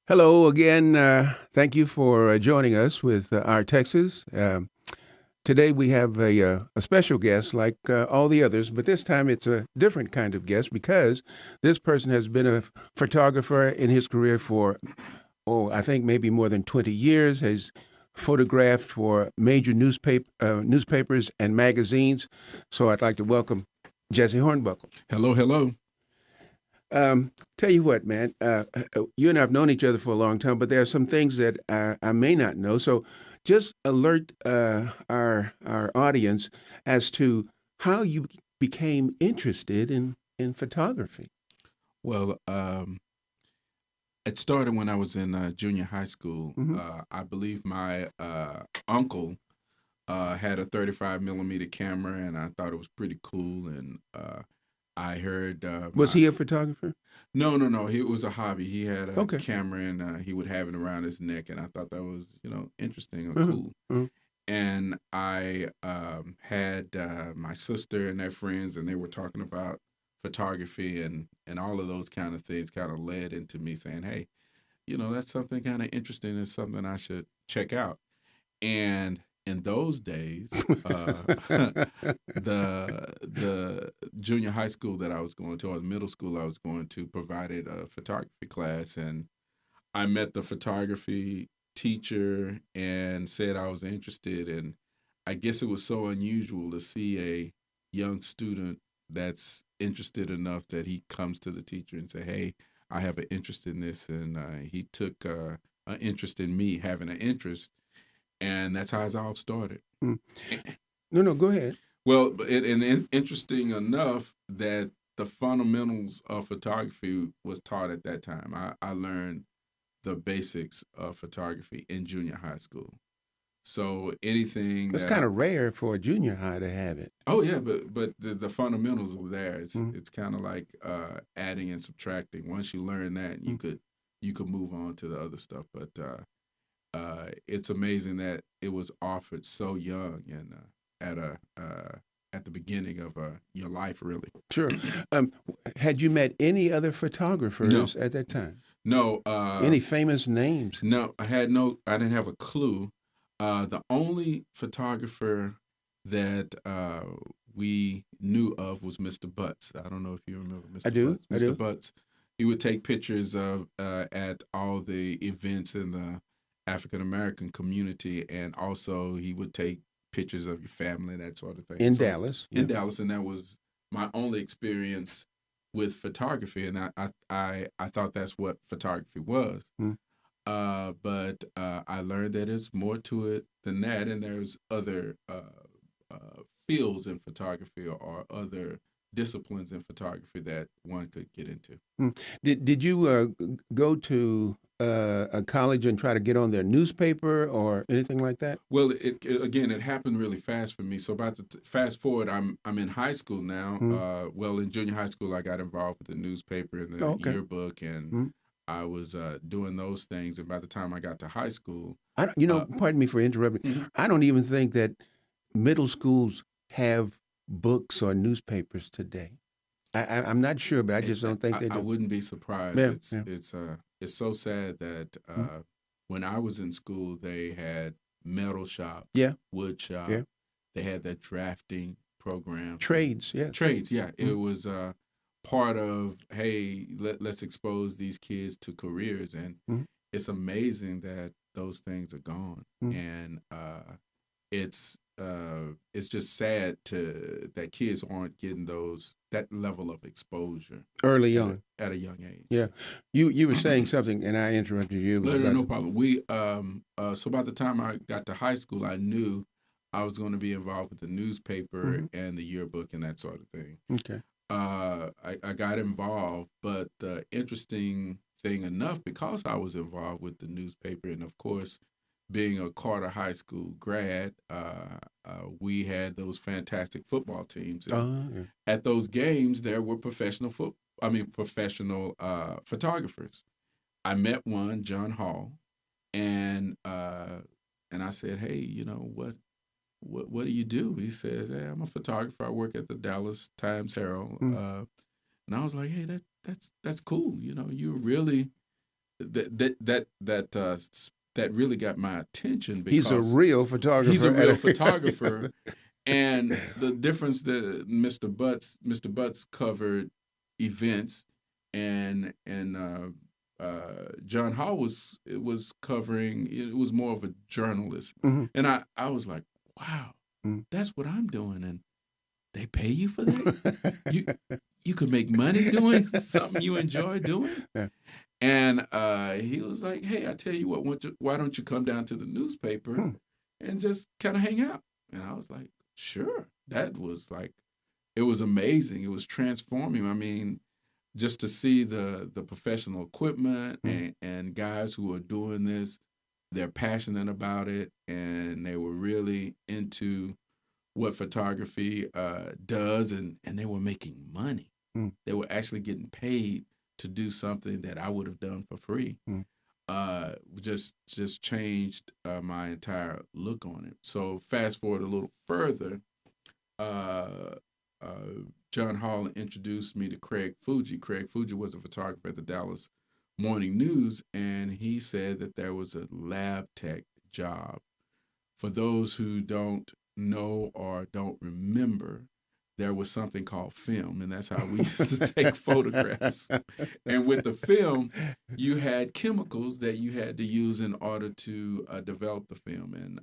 Hello again. Thank you for joining us with our Texas. Today we have a special guest like all the others, but this time it's a different kind of guest because this person has been a photographer in his career for, I think maybe more than 20 years, has photographed for major newspapers and magazines. So I'd like to welcome Jesse Hornbuckle. Hello, hello. Tell you what, man, you and I have known each other for a long time, but there are some things that I may not know. So just alert our audience as to how you became interested in photography. Well, it started when I was in junior high school. Hmm. I believe my uncle had a 35 millimeter camera, and I thought it was pretty cool. And I heard Was he a photographer? no. It was a hobby. He had a Okay. camera, and he would have it around his neck, and I thought that was interesting or Uh-huh. cool. Uh-huh. And I had my sister and their friends, and they were talking about photography and all of those kind of things. Kind of led into me saying, "Hey, that's something kind of interesting. It's something I should check out." And in those days, the junior high school that I was going to, or the middle school I was going to, provided a photography class, and I met the photography teacher and said I was interested. And I guess it was so unusual to see a young student that's interested enough that he comes to the teacher and say, "Hey, I have an interest in this," and he took an interest in me having an interest, and that's how it all started. Mm. No, no, go ahead. Well, interesting enough that the fundamentals of photography was taught at that time. I learned the basics of photography in junior high school. So anything That's that I, kind of rare for a junior high to have it. oh yeah, but the fundamentals are there. Mm. It's kind of like adding and subtracting. Once you learn that, you could move on to the other stuff. But it's amazing that it was offered so young and at the beginning of your life, really. Sure. Um, had you met any other No, photographers at that time? no, Any famous names? no. I didn't have a clue. The only photographer that we knew of was Mr. Butts. I don't know if you remember I Mr. do. Butts. I Mr. do. Butts, he would take pictures of at all the events in the African American community, and also he would take pictures of your family, that sort of thing. In So Dallas. in Yeah. Dallas, and that was my only experience with photography, and I thought that's what photography was. Mm. But I learned that there's more to it than that, and there's other fields in photography or other disciplines in photography that one could get into. Mm. Did you go to a college and try to get on their newspaper or anything like that? Well, again, it happened really fast for me. So about to fast forward, I'm in high school now. Mm. Well, in junior high school, I got involved with the newspaper and Oh, the okay. yearbook, and Mm. I was doing those things. And by the time I got to high school, You know, uh, pardon me for interrupting. mhm. I don't even think that middle schools have books or newspapers today. I'm not sure, but I just don't think they I do. wouldn't be surprised. Yeah. It's Yeah. it's uh it's so sad that Mm. when I was in school, they had metal shop, Yeah. wood shop. Yeah. They had their drafting programs and Trades. Yeah. trades. Yeah, it Mm. was part of, hey, let's expose these kids to careers, and Mm. it's amazing that those things are gone, Mm. and it's just sad to that kids aren't getting that level of exposure Early at a on. at a young age. Yeah. You were saying something, and I interrupted you No, no, about no the. problem. We so by the time I got to high school, I knew I was going to be involved with the newspaper Hmm. and the yearbook and that sort of thing. Okay. I got involved, but the interesting thing enough, because I was involved with the newspaper, and of course, being a Carter High School grad, we had those fantastic football teams, and Yeah. at those games, there were professional photographers. I met one, John Hall, and I said, "Hey, what do you do?" He says, "Hey, I'm a photographer. I work at the Dallas Times Herald." Mm. And I was like, "Hey, that's cool. You're really that really got my attention He's a because real photographer. he's a real photographer. And the difference that Mr. Butts covered events, and John Hall was covering. It was more of a journalist, Mhm. and I was like, wow, Mhm. that's what I'm doing, and they pay you for that. You could make money doing something you enjoy doing. Yeah. And he was like, hey, I tell you what, why don't you come down to the newspaper and just kind of hang out? And I was like, sure. That was like, it was amazing. It was transforming. I mean, just to see the professional equipment and guys who are doing this, they're passionate about it, and they were really into what photography does, and they were making money. They were actually getting paid to do something that I would have done for free. Just changed my entire look on it. So fast forward a little further, John Hall introduced me to Craig Fuji. Craig Fuji was a photographer at the Dallas Morning News, and he said that there was a lab tech job. For those who don't know or don't remember, there was something called film, and that's how we used to take photographs. And with the film, you had chemicals that you had to use in order to develop the film, and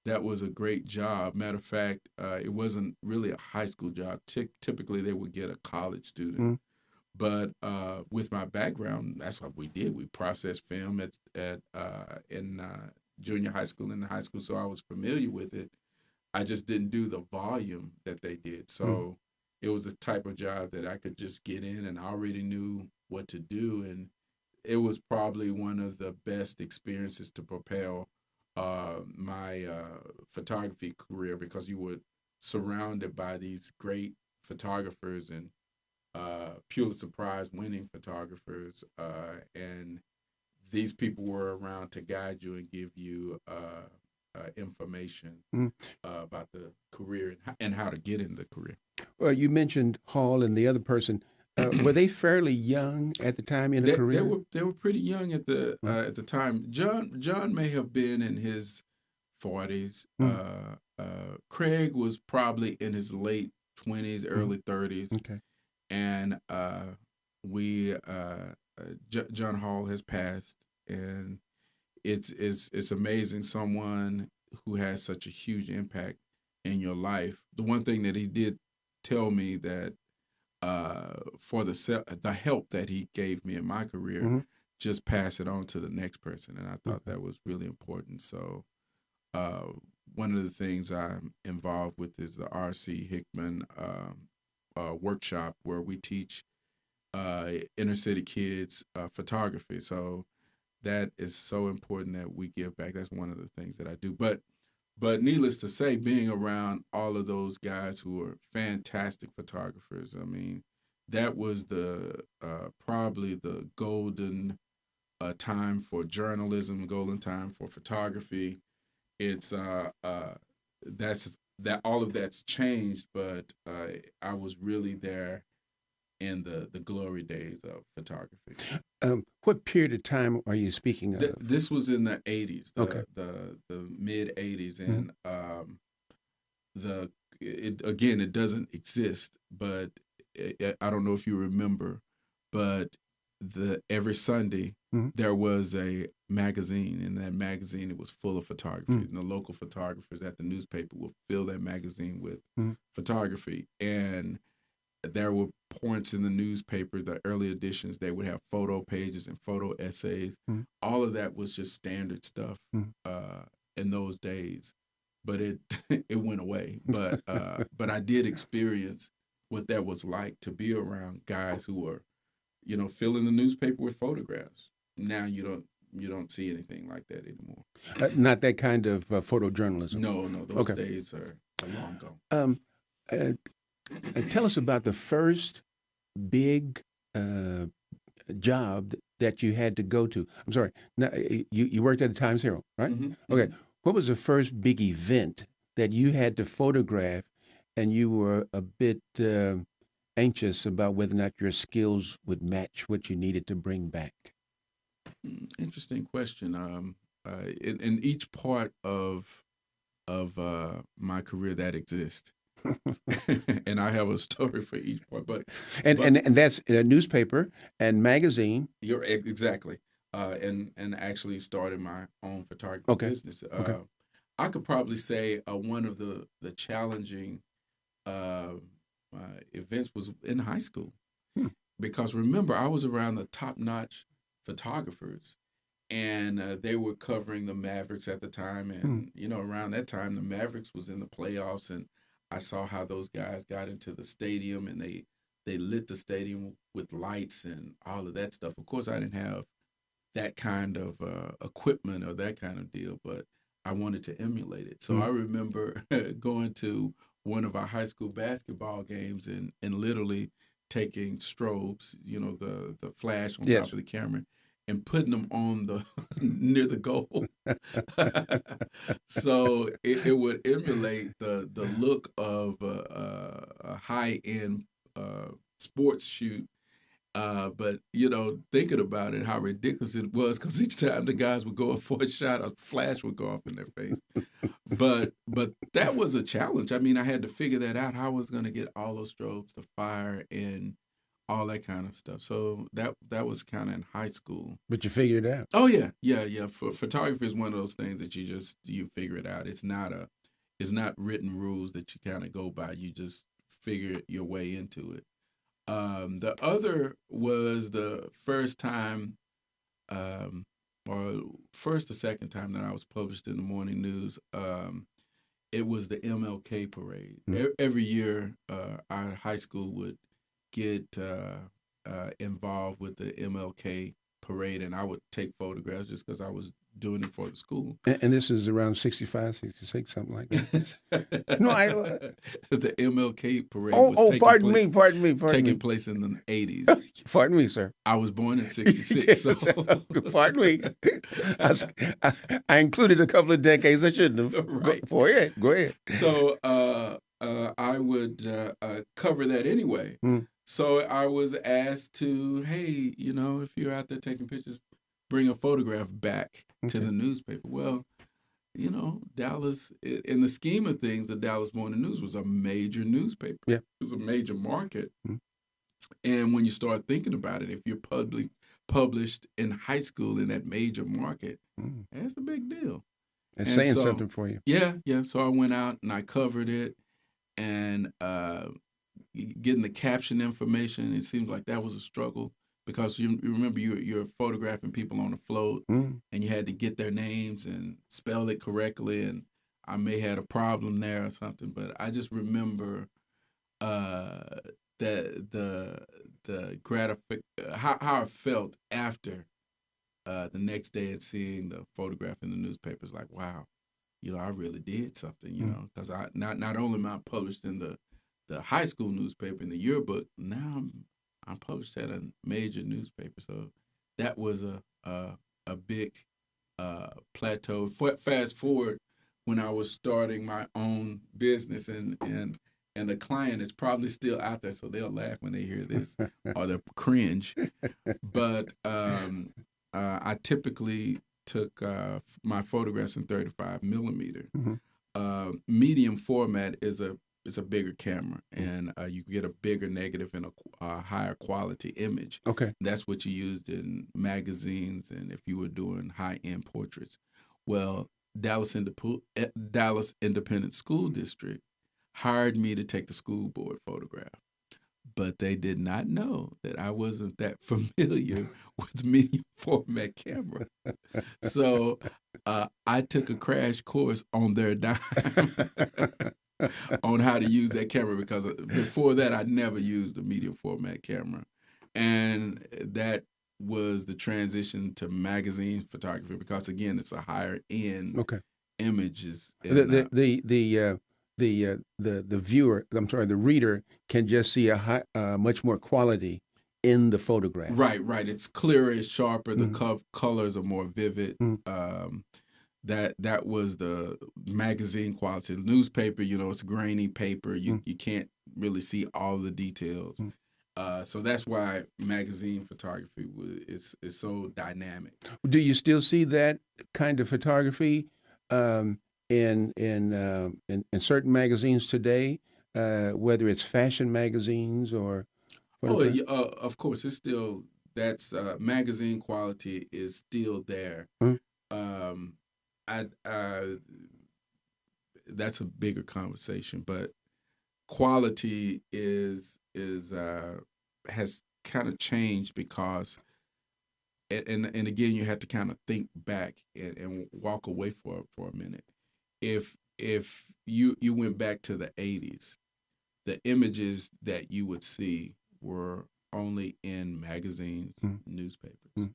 that was a great job. Matter of fact, it wasn't really a high school job. Typically, they would get a college student. But with my background, that's what we did. We processed film in junior high school and high school, so I was familiar with it. I just didn't do the volume that they did. So it was the type of job that I could just get in, and I already knew what to do. And it was probably one of the best experiences to propel my photography career, because you were surrounded by these great photographers and Pulitzer Prize winning photographers, and these people were around to guide you and give you information about the career and how to get in the career. Well, you mentioned Hall and the other person. Were they fairly young at the time in the career? They were pretty young at the time. John may have been in his 40s. Craig was probably in his late 20s, early 30s. Okay. And John Hall has passed, and it's amazing, someone who has such a huge impact in your life. The one thing that he did tell me, that for the help that he gave me in my career, just pass it on to the next person, and I thought that was really important. So one of the things I'm involved with is the R.C. Hickman workshop, where we teach inner city kids photography. So that is so important that we give back. That's one of the things that I do. But needless to say, being around all of those guys who are fantastic photographers, I mean, that was the probably the golden time for journalism, golden time for photography. It's that all of that's changed, but I was really there in the glory days of photography. What period of time are you speaking of? This was in the 80s, Okay. the mid 80s, and it doesn't exist, but I don't know if you remember, but every Sunday there was a magazine, and that magazine, it was full of photography, and the local photographers at the newspaper would fill that magazine with photography. And there were points in the newspaper, the early editions, they would have photo pages and photo essays. All of that was just standard stuff in those days, but it went away. But I did experience what that was like, to be around guys who were, filling the newspaper with photographs. Now you don't see anything like that anymore. Not that kind of photojournalism. No, those days are long gone. Tell us about the first big job that you had to go to. I'm sorry. Now, you worked at the Times Herald, right? Okay. What was the first big event that you had to photograph, and you were a bit anxious about whether or not your skills would match what you needed to bring back? Interesting question. In each part of my career that exists, and I have a story for each part. And that's a newspaper and magazine. You're exactly, and actually started my own photography Okay. business. Okay. I could probably say one of the challenging uh, events was in high school, Hmm. because remember I was around the top notch photographers, and they were covering the Mavericks at the time, and around that time the Mavericks was in the playoffs, and I saw how those guys got into the stadium, and they lit the stadium with lights and all of that stuff. Of course, I didn't have that kind of equipment or that kind of deal, but I wanted to emulate it. So I remember going to one of our high school basketball games and literally taking strobes, the flash on top of the camera, and putting them on the near the goal. So it would emulate the look of a high end sports shoot. But thinking about it, how ridiculous it was, because each time the guys would go up for a shot, a flash would go off in their face. But that was a challenge. I mean, I had to figure that out, how I was going to get all those strobes to fire and all that kind of stuff. So that was kind of in high school. But you figured it out. Oh yeah. For photography is one of those things that you figure it out. It's not written rules that you kind of go by. You just figure your way into it. The other was the first time, or first or second time that I was published in the morning news. It was the MLK parade. Every year, our high school would get involved with the MLK parade, and I would take photographs just because I was doing it for the school. And this is around 65, 66, something like that. No, the MLK parade was pardon me. Taking place in the 80s. Pardon me, sir. I was born in 66. So. Pardon me. I included a couple of decades I shouldn't have. Right. Go ahead. So I would cover that anyway. So I was asked to, hey, if you're out there taking pictures, bring a photograph back to the newspaper. Well, Dallas, in the scheme of things, the Dallas Morning News was a major newspaper. Yeah. It was a major market. And when you start thinking about it, if you're published in high school in that major market, that's a big deal. It's saying something for you. Yeah. So I went out and I covered it, and getting the caption information, it seems like that was a struggle. Because you remember you're photographing people on the float, and you had to get their names and spell it correctly, and I may have had a problem there or something. But I just remember that the how I felt after the next day at seeing the photograph in the newspapers. Like, wow, I really did something. Because I not only am I published in the high school newspaper in the yearbook, now I'm published at a major newspaper. So that was a big plateau. Fast forward when I was starting my own business, and the client is probably still out there, so they'll laugh when they hear this or they'll cringe. But I typically took my photographs in 35 millimeter. Medium format is a bigger camera, and you can get a bigger negative and a higher quality image. Okay. That's what you used in magazines and if you were doing high-end portraits. Well, Dallas Independent School District hired me to take the school board photograph, but they did not know that I wasn't that familiar with medium format camera. So I took a crash course on their dime on how to use that camera, because before that I never used a medium format camera, and that was the transition to magazine photography, because again it's a higher end images. The viewer, I'm sorry, the reader can just see much more quality in the photograph. Right. It's clearer, it's sharper. The colors are more vivid. That was the magazine quality. The newspaper, it's grainy paper. You can't really see all the details. So that's why magazine photography is so dynamic. Do you still see that kind of photography um, in certain magazines today, whether it's fashion magazines or Oh, whatever? yeah, of course, it's still that's magazine quality is still there. Hmm? Um, I that's a bigger conversation, but quality is has kind of changed because and again you have to kind of think back and walk away for a minute. If you went back to the 80s, the images that you would see were only in magazines, Hmm. newspapers. Hmm.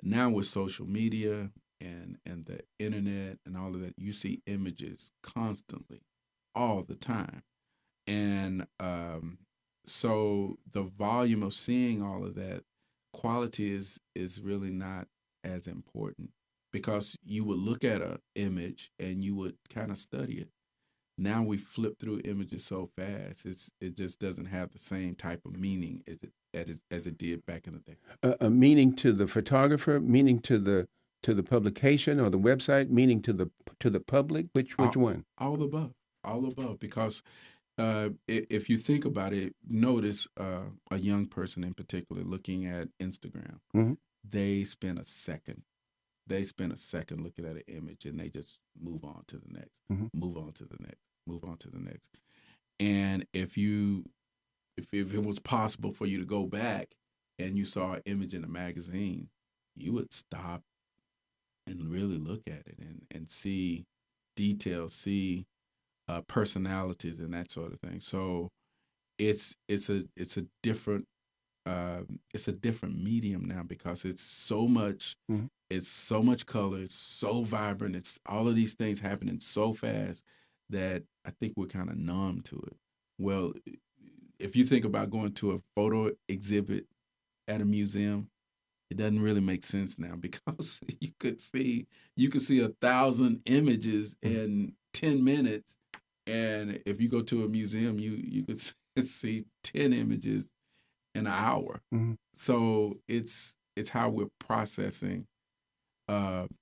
Now with social media and the internet and all of that, you see images constantly, all the time, and so the volume of seeing all of that, quality is really not as important because you would look at a image and you would kind of study it. Now we flip through images so fast, it just doesn't have the same type of meaning as it did back in the day. A meaning to the photographer, meaning to the publication or the website, meaning to the public. Which All, one? all above, all above, because if you think about it, notice a young person in particular looking at Instagram, Hmm. they spend a second. They spend a second looking at an image and they just move on to the next, Hmm. move on to the next, move on to the next. And if it was possible for you to go back and you saw an image in a magazine, you would stop and really look at it and see details, see personalities and that sort of thing. So it's a different medium now because Hmm. it's so much color, it's so vibrant, it's all of these things happening so fast that I think we're kind of numb to it. Well, if you think about going to a photo exhibit at a museum, it doesn't really make sense now because you could see 1,000 images in 10 minutes, and if you go to a museum, you could see 10 images in an hour. Hmm. So it's how we're processing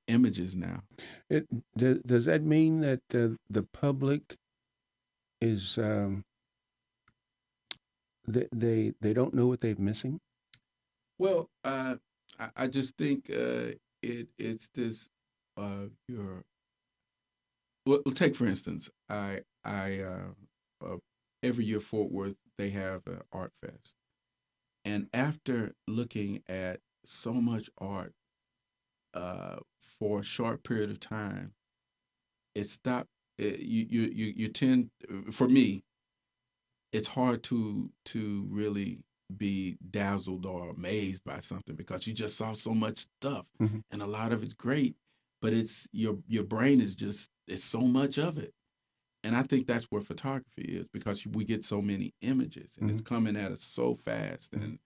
images now. Does that mean that the public is they don't know what they're missing? Well, I just think it's this your well, take for instance, I every year Fort Worth they have an art fest, and after looking at so much art for a short period of time, it stopped. You tend for me, it's hard to really be dazzled or amazed by something because you just saw so much stuff Hmm. and a lot of it's great, but it's your brain is just it's so much of it. And I think that's where photography is because we get so many images and it's Hmm. coming at us so fast, Hmm. and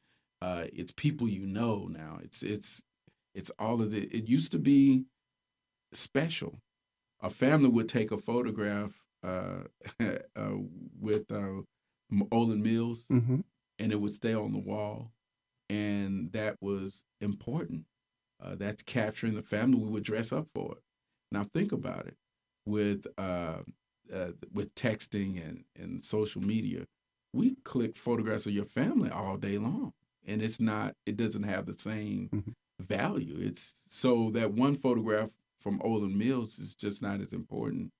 it's people now. It's all of it. It used to be special. A family would take a photograph with Olin Mills, Hmm. and it would stay on the wall, and that was important. That's capturing the family. We would dress up for it. Now think about it with texting and social media. We click photographs of your family all day long, and it doesn't have the same Hmm. value. It's so that one photograph from Olin Mills is just not as important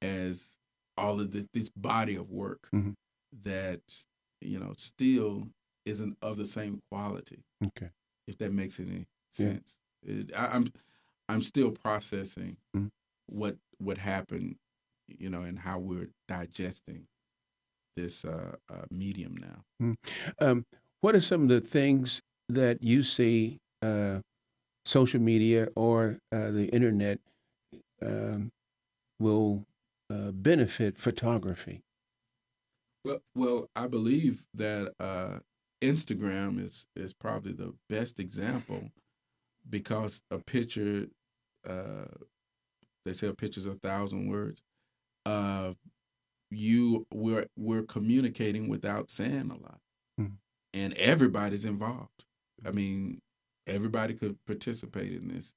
as all of this body of work Hmm. that still isn't of the same quality. Okay. If that makes any Yeah. sense, I'm still processing Mm-hmm. what happened, and how we're digesting this medium now. Mm. What are some of the things that you see social media or the internet um, will benefit photography? Well, I believe that Instagram is probably the best example because a picture, uh, they say a picture's 1,000 words. Uh, we're communicating without saying a lot. Mm. and everybody's involved. I mean, everybody could participate in this.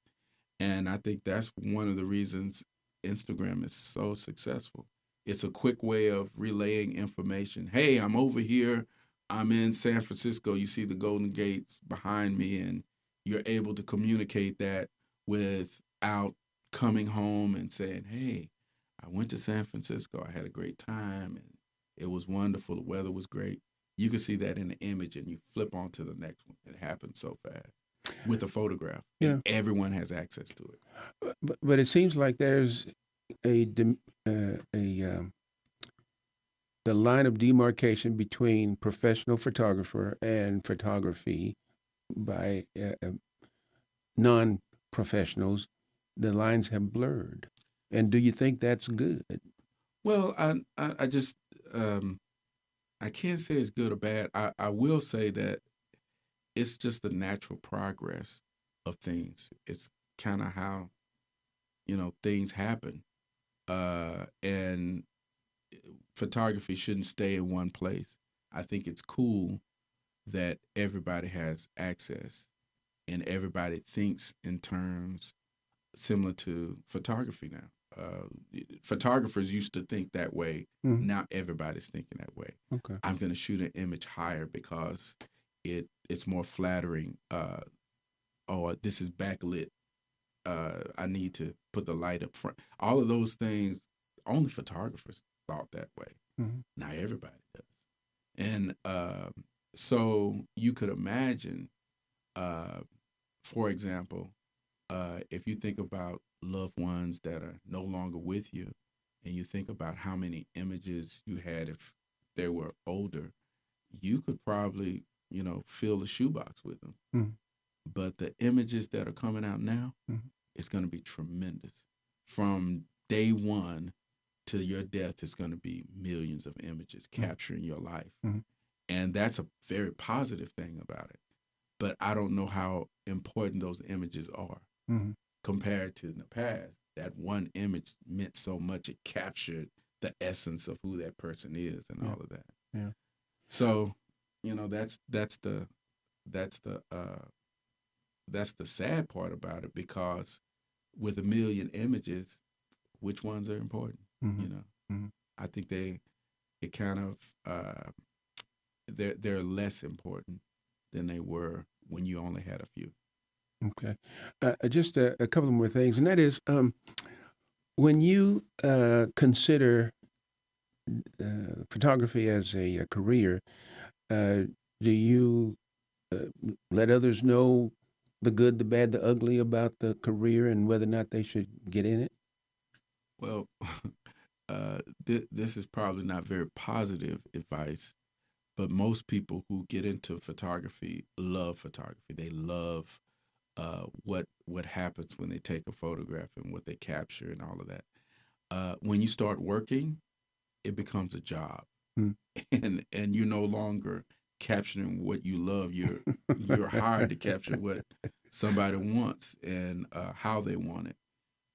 And I think that's one of the reasons Instagram is so successful. It's a quick way of relaying information. Hey, I'm over here. I'm in San Francisco. You see the Golden Gates behind me, and you're able to communicate that without coming home and saying, hey, I went to San Francisco. I had a great time, and it was wonderful. The weather was great. You can see that in the image, and you flip on to the next one. It happens so fast with a photograph. Yeah. And everyone has access to it. But it seems like there's the line of demarcation between professional photographer and photography by non-professionals. The lines have blurred. And do you think that's good? Well, I just I can't say it's good or bad. I will say that it's just the natural progress of things. It's kind of how, things happen. And photography shouldn't stay in one place. I think it's cool that everybody has access and everybody thinks in terms similar to photography now. Photographers used to think that way. Mhm. Now everybody's thinking that way. Okay. I'm going to shoot an image higher because it's more flattering. This is backlit. I need to put the light up front. All of those things, only photographers thought that way. Mhm. Now everybody does. And so you could imagine, for example, if you think about loved ones that are no longer with you, and you think about how many images you had if they were older, you could probably, fill the shoebox with them. Mhm. But the images that are coming out now, Mhm. it's going to be tremendous. From day one to your death, it's going to be millions of images capturing your life. Mhm. And that's a very positive thing about it. But I don't know how important those images are Mhm. compared to in the past. That one image meant so much. It captured the essence of who that person is and all of that. Yeah. So, that's the sad part about it, because with a million images, which ones are important? Mhm. Mhm. I think it kind of they're less important than they were when you only had a few. Okay. Just a couple more things, and that is when you consider photography as a career, do you let others know the good, the bad, the ugly about the career and whether or not they should get in it? Well, this is probably not very positive advice, but most people who get into photography love photography. They love what happens when they take a photograph and what they capture and all of that. When you start working, it becomes a job, Mm. and you're no longer capturing what you love. You're hired to capture what somebody wants and how they want it,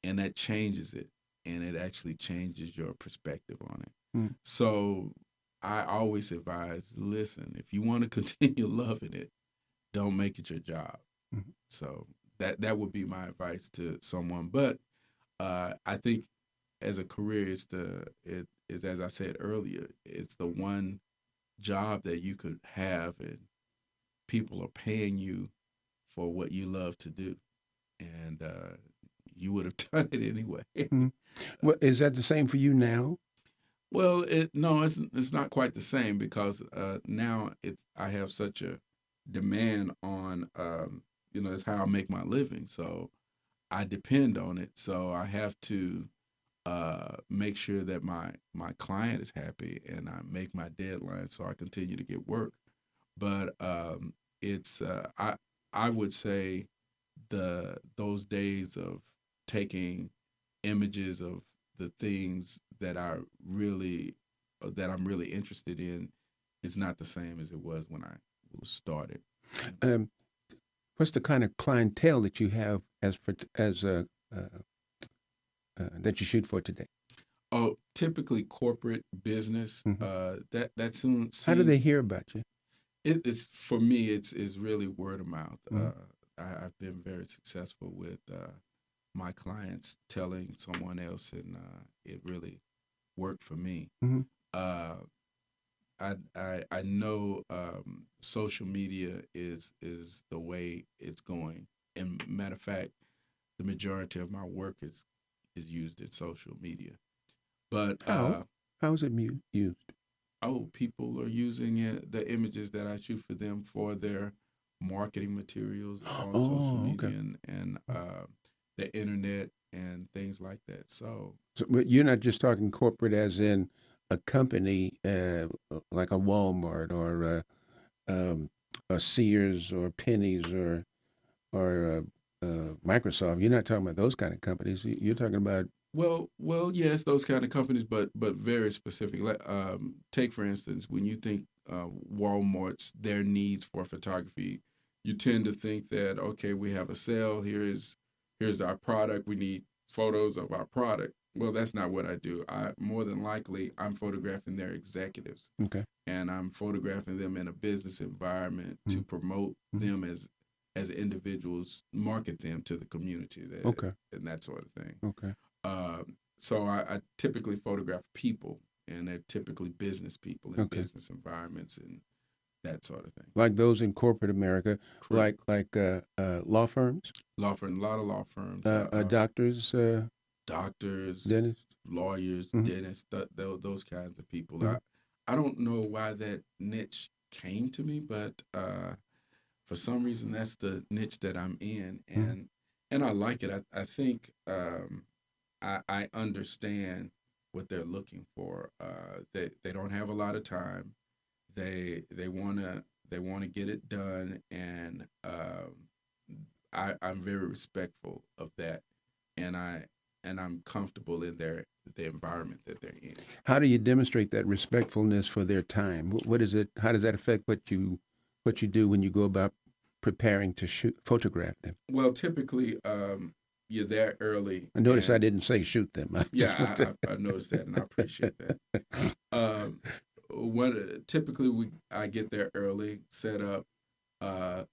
and that changes it, and it actually changes your perspective on it. Mm. So I always advise, listen, if you want to continue loving it, don't make it your job. Mhm. So that would be my advice to someone. But I think as a career, it is, as I said earlier, it's the one job that you could have, and people are paying you for what you love to do, and you would have done it anyway. Mhm. Well, is that the same for you now? Well, it's not quite the same, because now I have such a demand on it's how I make my living, so I depend on it. So I have to make sure that my client is happy, and I make my deadline, so I continue to get work. But it's I would say those days of taking images of the things that I'm really interested in is not the same as it was when I started. Um, what's the kind of clientele that you have as a that you shoot for today? Oh, typically corporate business. Mhm. That soon How do seems they hear about you? It's for me. It's really word of mouth. Mm-hmm. I've been very successful with my clients telling someone else, and it really worked for me. Mm-hmm. Uh, I know social media is the way it's going. And matter of fact, the majority of my work is used in social media. But How is it used? people are using it, the images that I shoot for them for their marketing materials on social Oh, media okay. and the internet and things like that. So So, but you're not just talking corporate, as in a company like a Walmart or a Sears or Penny's or Microsoft. You're not talking about those kind of companies. You're talking about. yes, those kind of companies, but very specific. Take for instance, when you think Walmart's their needs for photography, you tend to think that okay, we have a sale. Here's our product. We need photos of our product. Well, that's not what I do. I more than likely I'm photographing their executives, Okay. and I'm photographing them in a business environment to Mm-hmm. promote them as individuals, market them to the community, Okay. and that sort of thing. Okay. So I typically photograph people, and they're typically business people in Okay. business environments and that sort of thing. Like those in corporate America, Correct. like law firms, Law firm, a lot of law firms, doctors, doctors, dentists. lawyers, Mm-hmm. dentists, those kinds of people. Mm-hmm. I don't know why that niche came to me, but for some reason that's the niche that I'm in, Mm-hmm. and I like it. I think I understand what they're looking for. They don't have a lot of time. They wanna get it done, and I'm very respectful of that, and I'm comfortable in the environment that they're in. How do you demonstrate that respectfulness for their time? What is it? How does that affect what you do when you go about preparing to photograph them? Well, typically, you're there early, I notice I and didn't say shoot them. I just want yeah, I noticed that, and I appreciate that. Um, typically I get there early, set up, uh,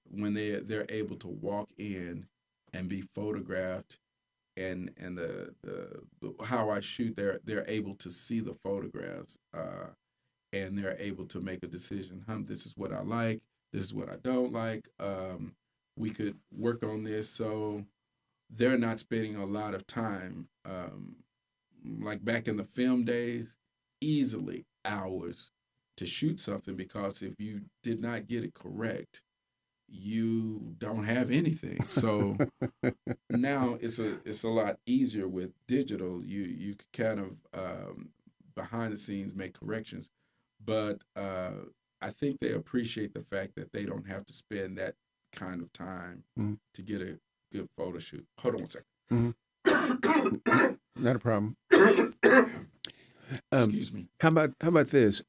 when they're able to walk in and be photographed, and the how I shoot, they're able to see the photographs, and they're able to make a decision. This is what I like. This is what I don't like. We could work on this, so they're not spending a lot of time. Like back in the film days, easily hours to shoot something, because if you did not get it correct, you don't have anything. So now it's a lot easier with digital. You can kind of behind the scenes make corrections, but I think they appreciate the fact that they don't have to spend that kind of time Mm-hmm. to get a good photo shoot. Hold on a second. Mm-hmm. Not a problem. Excuse me. How about this?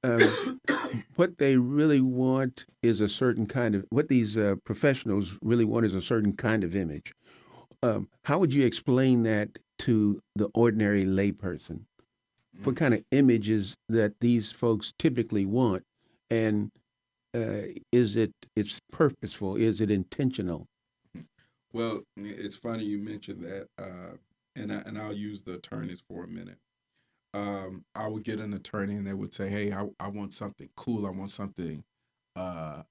What they really want is a certain kind of what these professionals really want is a certain kind of image. How would you explain that to the ordinary layperson? What kind of images that these folks typically want, and it's purposeful? Is it intentional? Well, it's funny you mentioned that, and I'll use the attorneys for a minute. I would get an attorney, and they would say, "Hey, I want something cool. I want something uh,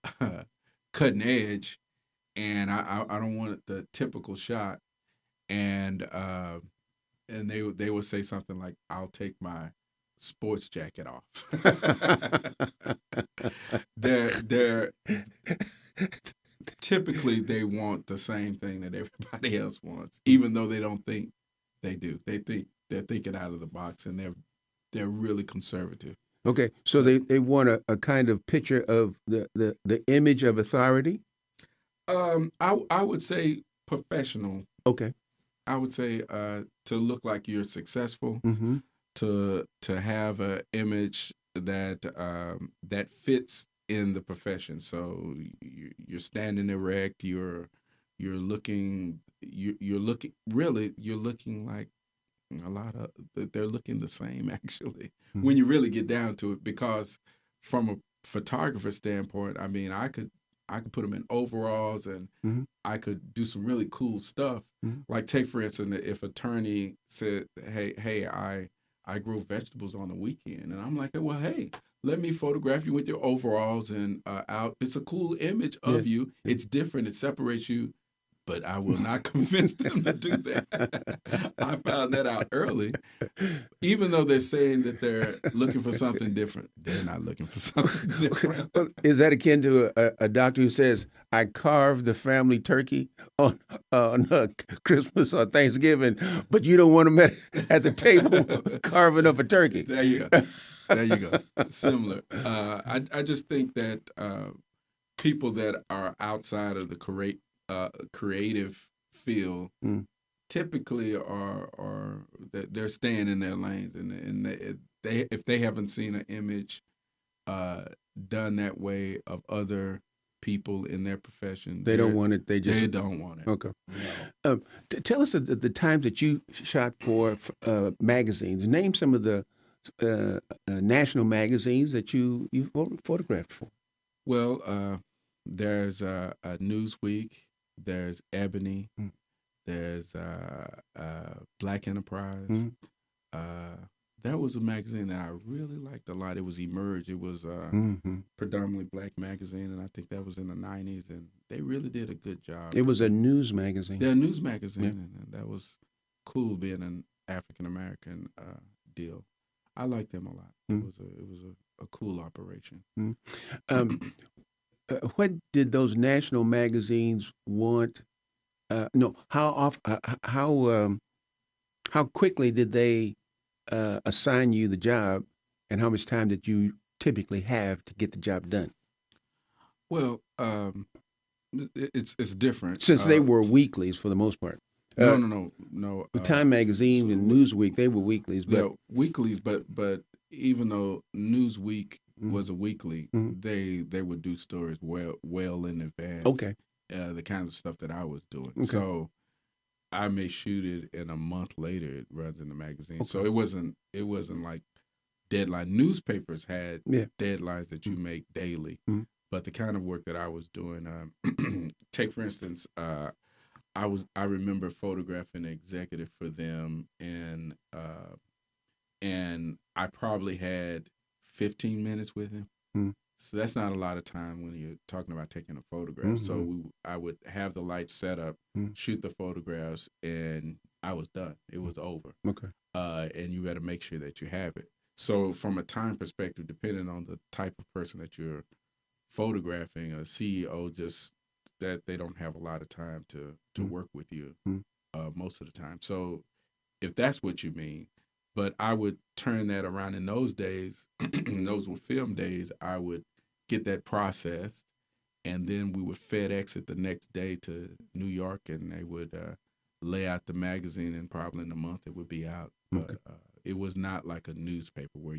cutting edge, and I don't want the typical shot." And they would say something like, "I'll take my sports jacket off." they're typically they want the same thing that everybody else wants, even though they don't think they do. They think they're thinking out of the box, and they're really conservative. Okay, so But they want a kind of picture of the image of authority. I would say professional. Okay. I would say to look like you're successful, Mm-hmm. to have an image that fits in the profession. So you're standing erect. You're looking. You're looking really. You're looking like a lot of they're looking the same actually Mm-hmm. when you really get down to it, because from photographer standpoint, I mean, I could put them in overalls and Mm-hmm. I could do some really cool stuff. Mm-hmm. Like take for instance, if attorney said, "Hey, I grow vegetables on the weekend," and I'm like, "Well, hey, let me photograph you with your overalls and out. It's a cool image Yeah. of you. It's different. It separates you." But I will not convince them to do that. I found that out early. Even though they're saying that they're looking for something different, they're not looking for something different. Well, is that akin to a doctor who says, "I carved the family turkey on Christmas or Thanksgiving, but you don't want them at the table carving up a turkey"? There you go. There you go. Similar. I just think that people that are outside of the creative field Mm. typically are they're staying in their lanes, and they if they haven't seen an image done that way of other people in their profession, They don't want it. They they just don't want it. okay. No. Tell us the times that you shot for magazines. Name some of the national magazines that you photographed for. Well, there's a Newsweek, there's Ebony, Mm. there's Black Enterprise. Mm. That was a magazine that I really liked a lot. It was Emerge. It was Mm-hmm. predominantly black magazine, and I think that was in the '90s, and they really did a good job. It was a news magazine. They're a news magazine, Yeah. and that was cool being an African American deal. I liked them a lot. Mm. It was a cool operation. Mm. What did those national magazines want? No, how quickly did they assign you the job, and how much time did you typically have to get the job done? Well, it's different. Since they were weeklies for the most part. No. The Time magazine and Newsweek, they were weeklies, but Yeah, weeklies, but even though Newsweek Mhm. was a weekly, Mhm. they would do stories well in advance. Okay. The kinds of stuff that I was doing. Okay. So I may shoot it, and a month later it runs in the magazine. Okay. So it wasn't like deadline. Newspapers had Yeah. deadlines that you make daily, Mhm. but the kind of work that I was doing, take for instance, I remember photographing an executive for them, and I probably had 15 minutes with him. Mhm. So that's not a lot of time when you're talking about taking a photograph. Mhm. So I would have the lights set up, Mhm. shoot the photographs, and I was done. It was over. Okay. And you got to make sure that you have it. So from a time perspective, depending on the type of person that you're photographing, a CEO just that they don't have a lot of time to Mhm. work with you Mhm. most of the time. So if that's what you mean, but I would turn that around in those days. Those were film days. I would get that processed, and then we would FedEx it the next day to New York, and they would lay out the magazine, and probably in a month it would be out. Okay. But it was not like a newspaper where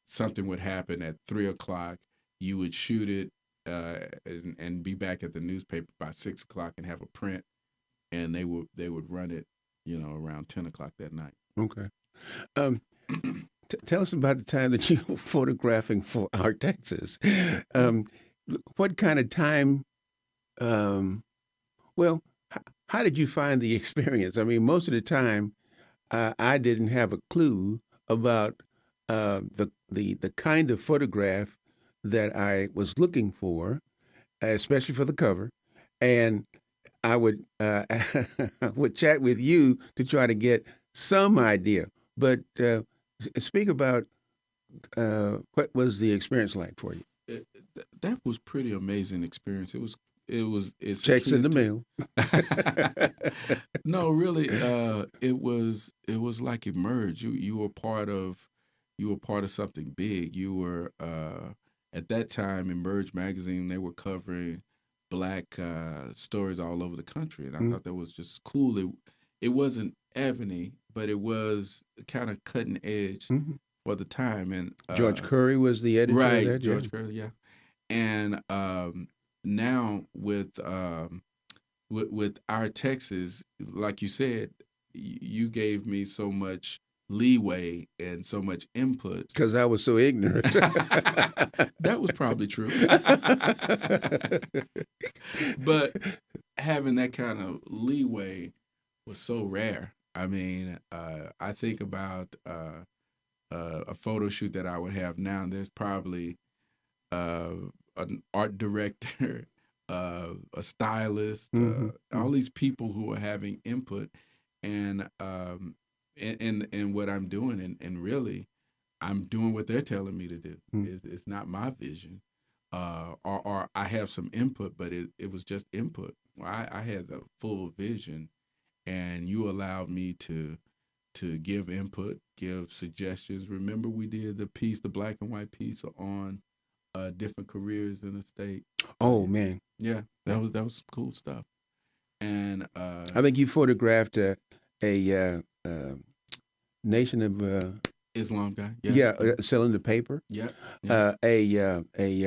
something would happen at 3:00, you would shoot it and be back at the newspaper by 6:00 and have a print, and they would run it, around 10:00 that night. Okay. Um, Tell us about the time that you were photographing for Our Texas. Um, what kind of time? Um, well, how did you find the experience? I mean, most of the time, I didn't have a clue about the kind of photograph that I was looking for, especially for the cover, and I would would chat with you to try to get some idea. But speak about what was the experience like for you? That was pretty amazing experience. It's Checks in the akin mail. No, really, it was like Emerge. You were part of something big. You were at that time, Emerge magazine, they were covering black stories all over the country, and I Mhm. thought that was just cool. It wasn't ebony, but it was kind of cutting edge Mhm. for the time. And George Curry was the editor of right, that. Yeah. George Curley, yeah. And now with Our Texas, like you said, you gave me so much leeway and so much input. Because I was so ignorant. That was probably true. But having that kind of leeway was so rare. I mean, I think about a photo shoot that I would have now. There's probably an art director, a stylist, all these people who are having input, and in what I'm doing, and really, I'm doing what they're telling me to do. It's not my vision, or I have some input, but it was just input. I had the full vision, and you allowed me to give input, give suggestions. Remember, we did the black and white piece on different careers in the state. Oh man, yeah, that was cool stuff. And I think you photographed a Nation of Islam guy. Selling the paper. A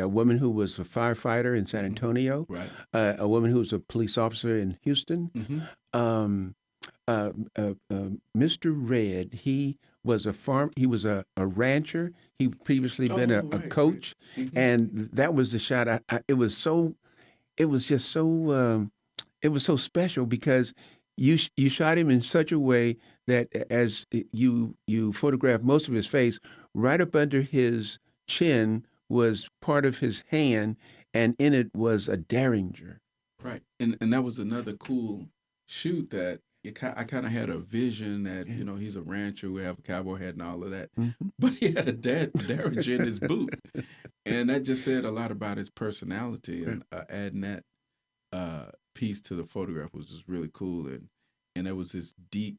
woman who was a firefighter in San Antonio. Right. A woman who was a police officer in Houston. Mr. Red, he was a rancher. He previously been a coach, and that was the shot. It was so special because you shot him in such a way that as you photographed most of his face, right up under his chin was part of his hand, and in it was a derringer. Right, and that was another cool shoot that I kind of had a vision that, he's a rancher, we have a cowboy hat and all of that, but he had a derringer in his boot, and that just said a lot about his personality, and adding that piece to the photograph was just really cool, and it was this deep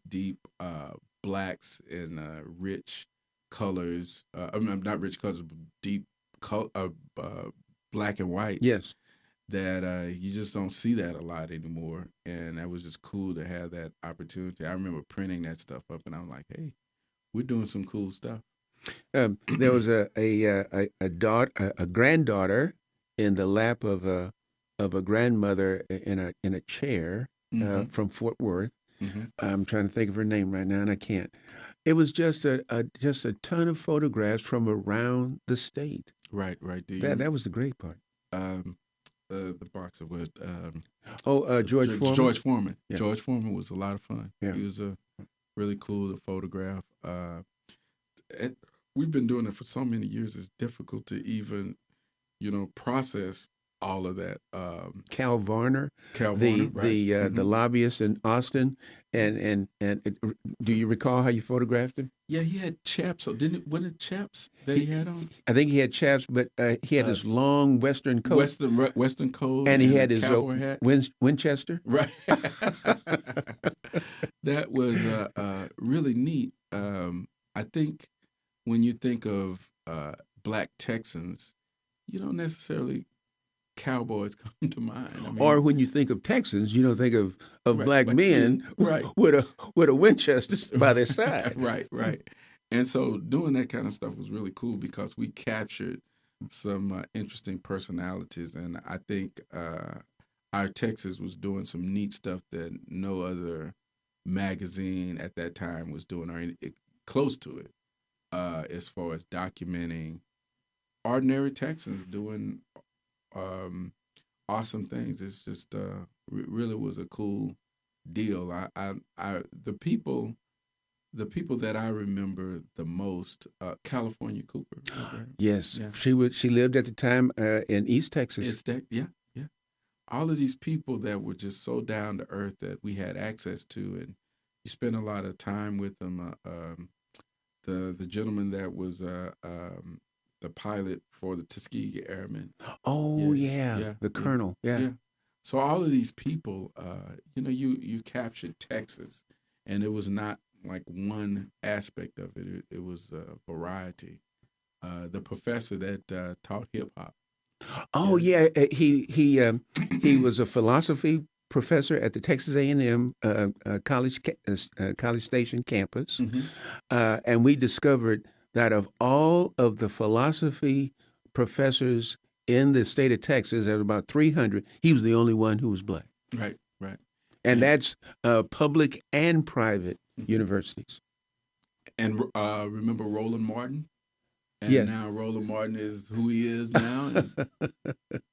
blacks and rich colors. I mean, not rich colors, but deep black and whites. Yes. That you just don't see that a lot anymore, and that was just cool to have that opportunity. I remember printing that stuff up, and I'm like, "Hey, we're doing some cool stuff." There was a granddaughter in the lap of a grandmother in a chair from Fort Worth. I'm trying to think of her name right now, and I can't. It was just a ton of photographs from around the state. Right. That was the great part. The boxer with George Foreman. George Foreman. Yeah. George Foreman was a lot of fun. Yeah. He was really cool to photograph. We've been doing it for so many years. It's difficult to even, process all of that. Cal Varner, right. The lobbyist in Austin, and do you recall how you photographed him? Yeah, he had chaps. So wasn't it chaps that he had on? I think he had chaps, but he had this long Western coat. Western coat, and he had his cowboy hat. Winchester. Right. That was really neat. I think when you think of Black Texans, you don't necessarily cowboys come to mind. I mean, or when you think of Texans, you don't think of black men with a Winchester by their side. Right. And so doing that kind of stuff was really cool because we captured some interesting personalities, and I think our Texas was doing some neat stuff that no other magazine at that time was doing, or close to it, as far as documenting ordinary Texans doing awesome things. It's just really was a cool deal. The people that I remember the most, California Cooper. Yes, yeah. She lived at the time in East Texas. Yeah. All of these people that were just so down to earth that we had access to, and you spent a lot of time with them. The gentleman that was the pilot for the Tuskegee Airmen. Oh yeah. The colonel. Yeah. So all of these people, you captured Texas, and it was not like one aspect of it. It was a variety. The professor that taught hip hop. Oh yeah. He was a philosophy professor at the Texas A&M College Station campus, and we discovered that of all of the philosophy professors in the state of Texas, there was about 300. He was the only one who was black. Right. And that's public and private universities. And remember Roland Martin? And Yeah. now Roland Martin is who he is now, and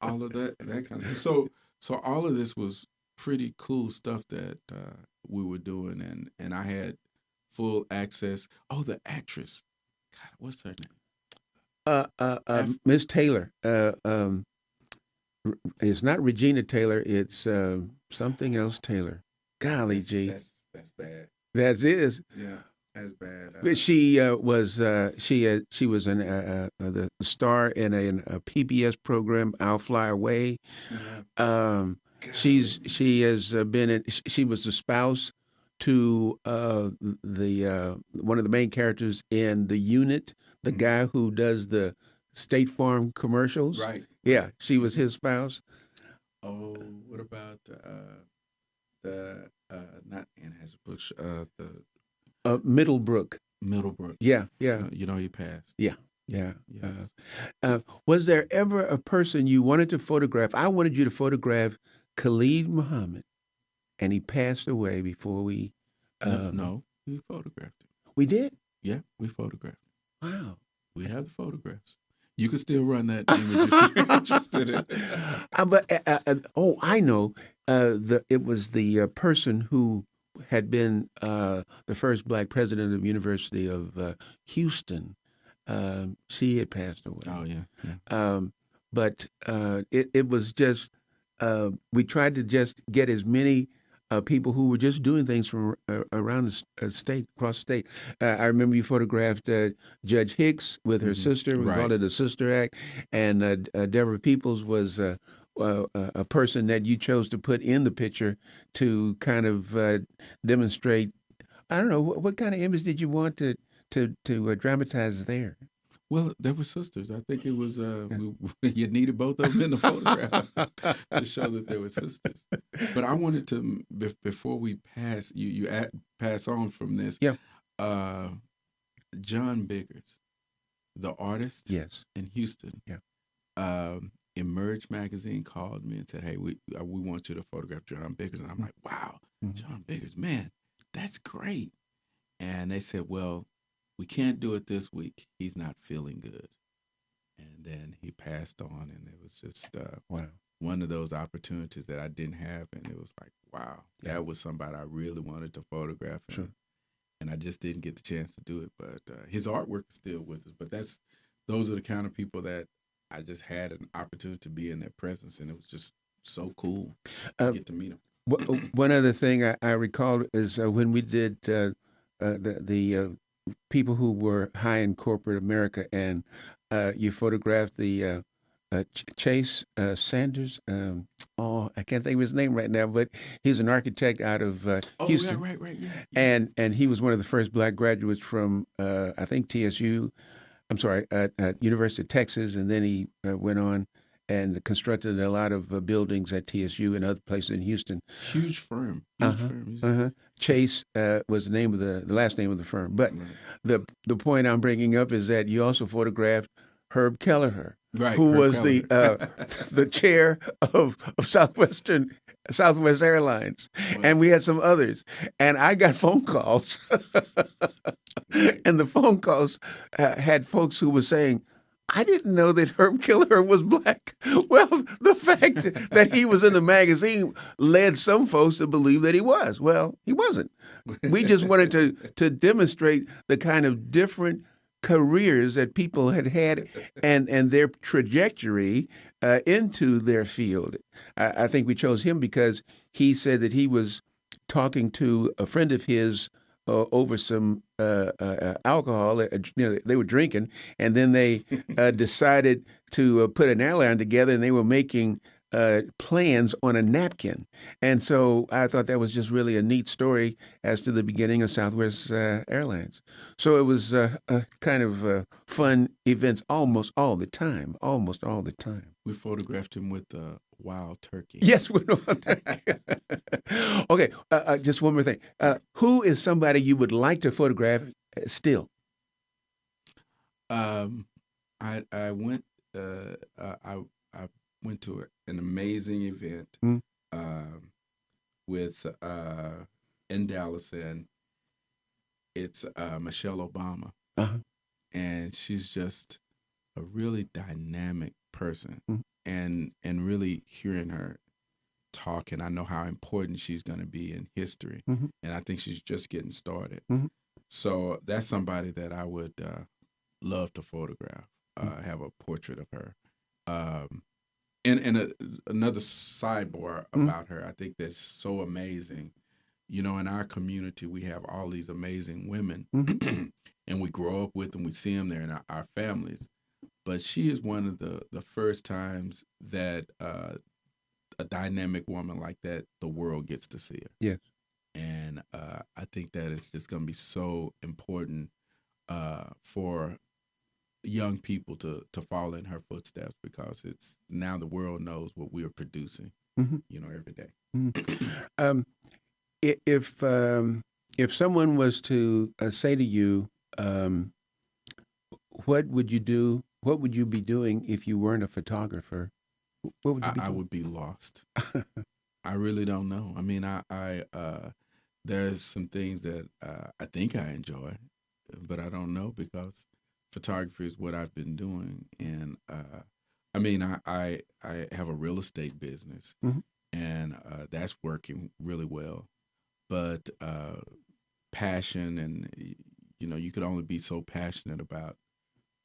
all of that kind of stuff. So all of this was pretty cool stuff that we were doing, and I had full access. Oh, the actress, God, what's her name? Miss Taylor. It's not Regina Taylor. It's something else Taylor. Golly gee. That's bad. That is. Yeah, that's bad. But she she was the star in a PBS program, I'll Fly Away. She has she was the spouse to the one of the main characters in The Unit, the guy who does the State Farm commercials. Right. Yeah, she was his spouse. Oh, what about the not Anheuser-Busch, the Middlebrook. Middlebrook? Yeah. You know he passed. Yeah. Yeah. Yes. Was there ever a person you wanted to photograph? I wanted you to photograph Khalid Muhammad, and he passed away before we. No, we photographed him. We did? Yeah, we photographed him. Wow. We have the photographs. You can still run that image if you're interested in it. Oh, I know. It was the person who had been the first black president of the University of Houston. She had passed away. Oh, yeah. But it was just, we tried to just get as many people who were just doing things from around the state, across the state. I remember you photographed Judge Hicks with her sister. We called it a Sister Act. And Deborah Peoples was a person that you chose to put in the picture to kind of demonstrate. I don't know, what kind of image did you want to dramatize there? Well, they were sisters. I think it was you needed both of them in the photograph to show that they were sisters. But I wanted to before we pass pass on from this. Yeah. John Biggers, the artist. Yes. In Houston. Yeah. Emerge magazine called me and said, "Hey, we want you to photograph John Biggers." And I'm like, "Wow, John Biggers, man, that's great." And they said, "Well, we can't do it this week. He's not feeling good." And then he passed on, and it was just wow, one of those opportunities that I didn't have, and it was like, wow, that was somebody I really wanted to photograph, and I just didn't get the chance to do it. But his artwork is still with us. But those are the kind of people that I just had an opportunity to be in their presence, and it was just so cool to get to meet them. One other thing I recall is when we did the people who were high in corporate America, and you photographed the Chase Sanders. I can't think of his name right now, but he's an architect out of Houston. Oh, right, yeah. And he was one of the first black graduates from I think TSU. I'm sorry, at University of Texas, and then he went on and constructed a lot of buildings at TSU and other places in Houston. Huge firm. Chase was the name of the last name of the firm. But the point I'm bringing up is that you also photographed Herb Kelleher, who was the chair of Southwest Airlines, and we had some others. And I got phone calls, and the phone calls had folks who were saying, "I didn't know that Herb Kelleher was black." Well, the fact that he was in the magazine led some folks to believe that he was. Well, he wasn't. We just wanted to demonstrate the kind of different careers that people had and their trajectory into their field. I think we chose him because he said that he was talking to a friend of his over some alcohol. They were drinking, and then they decided to put an airline together, and they were making plans on a napkin. And so I thought that was just really a neat story as to the beginning of Southwest Airlines. So it was a kind of fun events almost all the time. We photographed him with wild turkey. Yes. Okay, just one more thing. Who is somebody you would like to photograph still? I went I went to an amazing event with in Dallas, and It's Michelle Obama, Uh-huh. and she's just a really dynamic person, Mhm. and really hearing her talk, and I know how important she's going to be in history, Mhm. and I think she's just getting started. Mhm. So that's somebody that I would love to photograph, Mhm. have a portrait of her. Um, and another sidebar Mhm. about her, I think that's so amazing. You know, in our community, we have all these amazing women, Mhm. and we grow up with them. We see them there in our families. But she is one of the first times that a dynamic woman like that, the world gets to see her. Yes. And I think that it's just going to be so important for young people to follow in her footsteps, because it's now the world knows what we are producing, Mhm. every day. Mhm. Um, if someone was to say to you, um, what would you do? What would you be doing if you weren't a photographer? What would you be I doing? would be lost. I really don't know. I mean, there's some things that I think I enjoy, but I don't know, because photography is what I've been doing, and I mean, I have a real estate business, Mhm. and that's working really well. But passion, and you could only be so passionate about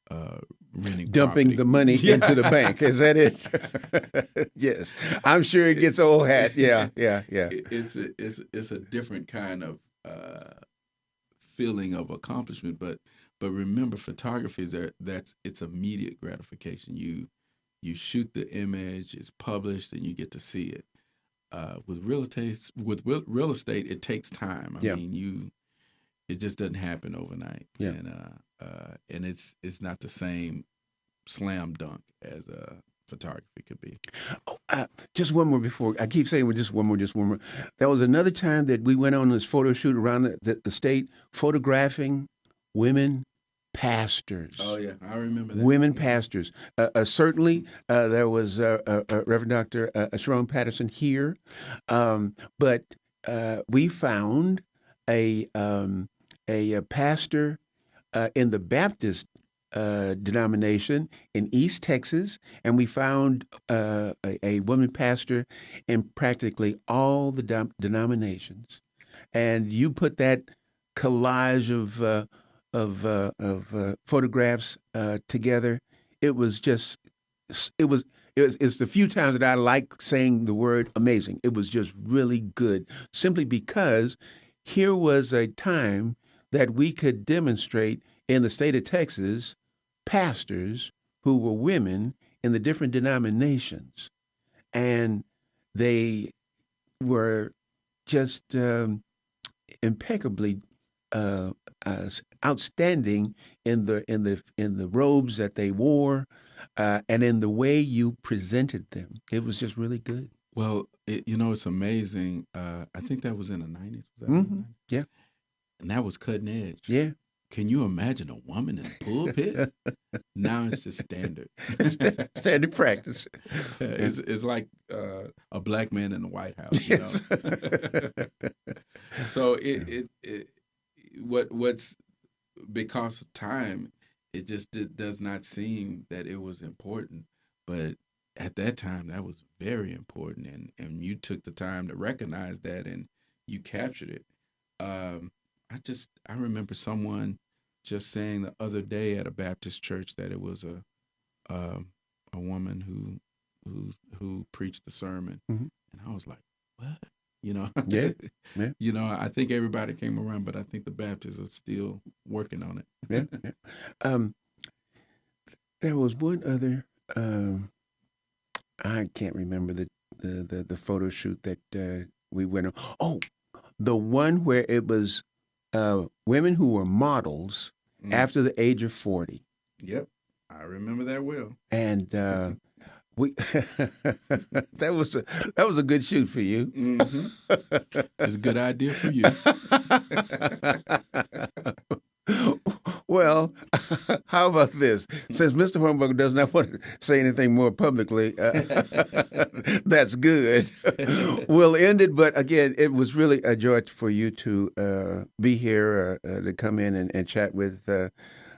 uh, renting Dumping property. the money into the bank. Is that it? Yes. I'm sure it gets old hat. Yeah, yeah, yeah. It's a different kind of feeling of accomplishment, but remember, photography is that's it's immediate gratification. You shoot the image, it's published, and you get to see it. Real estate, it takes time. I Yeah, mean, it just doesn't happen overnight, yeah. and it's not the same slam dunk as photography could be. Oh, just one more before I keep saying just one more, just one more. There was another time that we went on this photo shoot around the state photographing women pastors. Oh yeah, I remember that. Women pastors. Certainly, there was Reverend Dr. Sharon Patterson here, but we found a um, a pastor in the Baptist denomination in East Texas, and we found a woman pastor in practically all the denominations. And you put that collage of photographs together. It was just it was it's the few times that I like saying the word amazing. It was just really good, simply because here was a time that we could demonstrate in the state of Texas pastors who were women in the different denominations, and they were just impeccably uh, outstanding in the robes that they wore, and in the way you presented them. It was just really good. Well, it's amazing. I think that was in the 90s. Was that in the Hmm. 90s? Yeah, And that was cutting edge. yeah. Can you imagine a woman in the pulpit? Now it's just standard. Standard practice. It's like a black man in the White House, Yes. So what's because of time, it just does not seem that it was important, but at that time that was very important, and you took the time to recognize that, and you captured it. Um, I remember someone just saying the other day at a Baptist church that it was um, a woman who preached the sermon, Mhm. and I was like, what? You know, Yeah, yeah, I think everybody came around, but I think the Baptists are still working on it. yeah, yeah. Um, there was one other. Um, I can't remember the photo shoot that we went on. Oh, the one where it was women who were models after the age of 40. Yep, I remember that well. And we that was a good shoot for you. Mm-hmm. It's a good idea for you. Well, How about this? Since Mr. Hornbuckle does not want to say anything more publicly, that's good. We'll end it. But again, it was really a joy for you to be here, to come in and chat with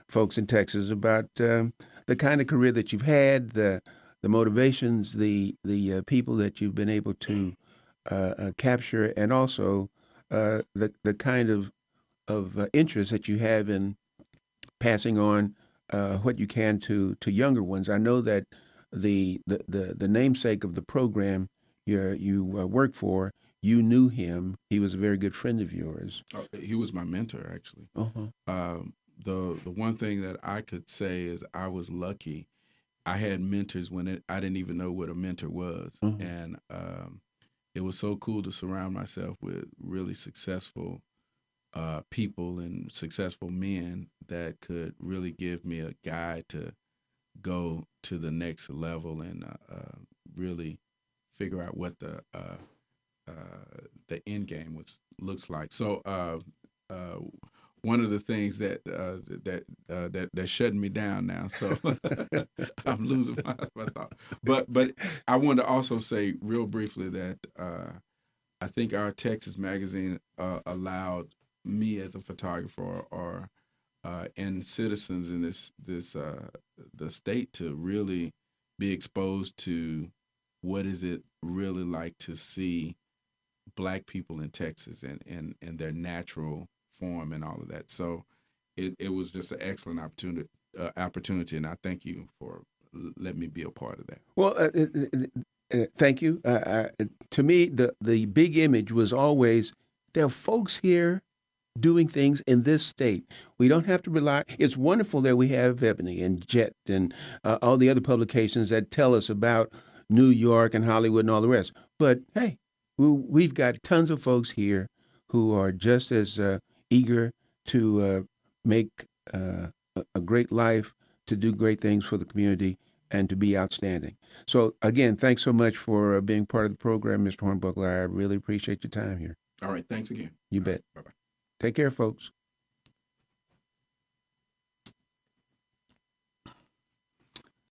folks in Texas about the kind of career that you've had, the motivations, the people that you've been able to capture, and also the kind of interest that you have in passing on what you can to younger ones. I know that the namesake of the program you work for, you knew him. He was a very good friend of yours. He was my mentor, actually. The one thing that I could say is I was lucky. I had mentors when I didn't even know what a mentor was, and it was so cool to surround myself with really successful people and successful men that could really give me a guide to go to the next level and really figure out what the end game looks like. So one of the things that shutting me down now, so I'm losing my thought. But I want to also say real briefly that I think our Texas magazine allowed me as a photographer and citizens in the state to really be exposed to what is it really like to see Black people in Texas and their natural form and all of that. So it was just an excellent opportunity, and I thank you for letting me be a part of that. Well, thank you. To me, the big image was always there are folks here doing things in this state. We don't have to rely. It's wonderful that we have Ebony and Jet and all the other publications that tell us about New York and Hollywood and all the rest. But hey, we've got tons of folks here who are just as eager to make a great life, to do great things for the community, and to be outstanding. So again, thanks so much for being part of the program, Mr. Hornbuckle. I really appreciate your time here. All right, thanks again. You bet. Bye-bye. Take care, folks.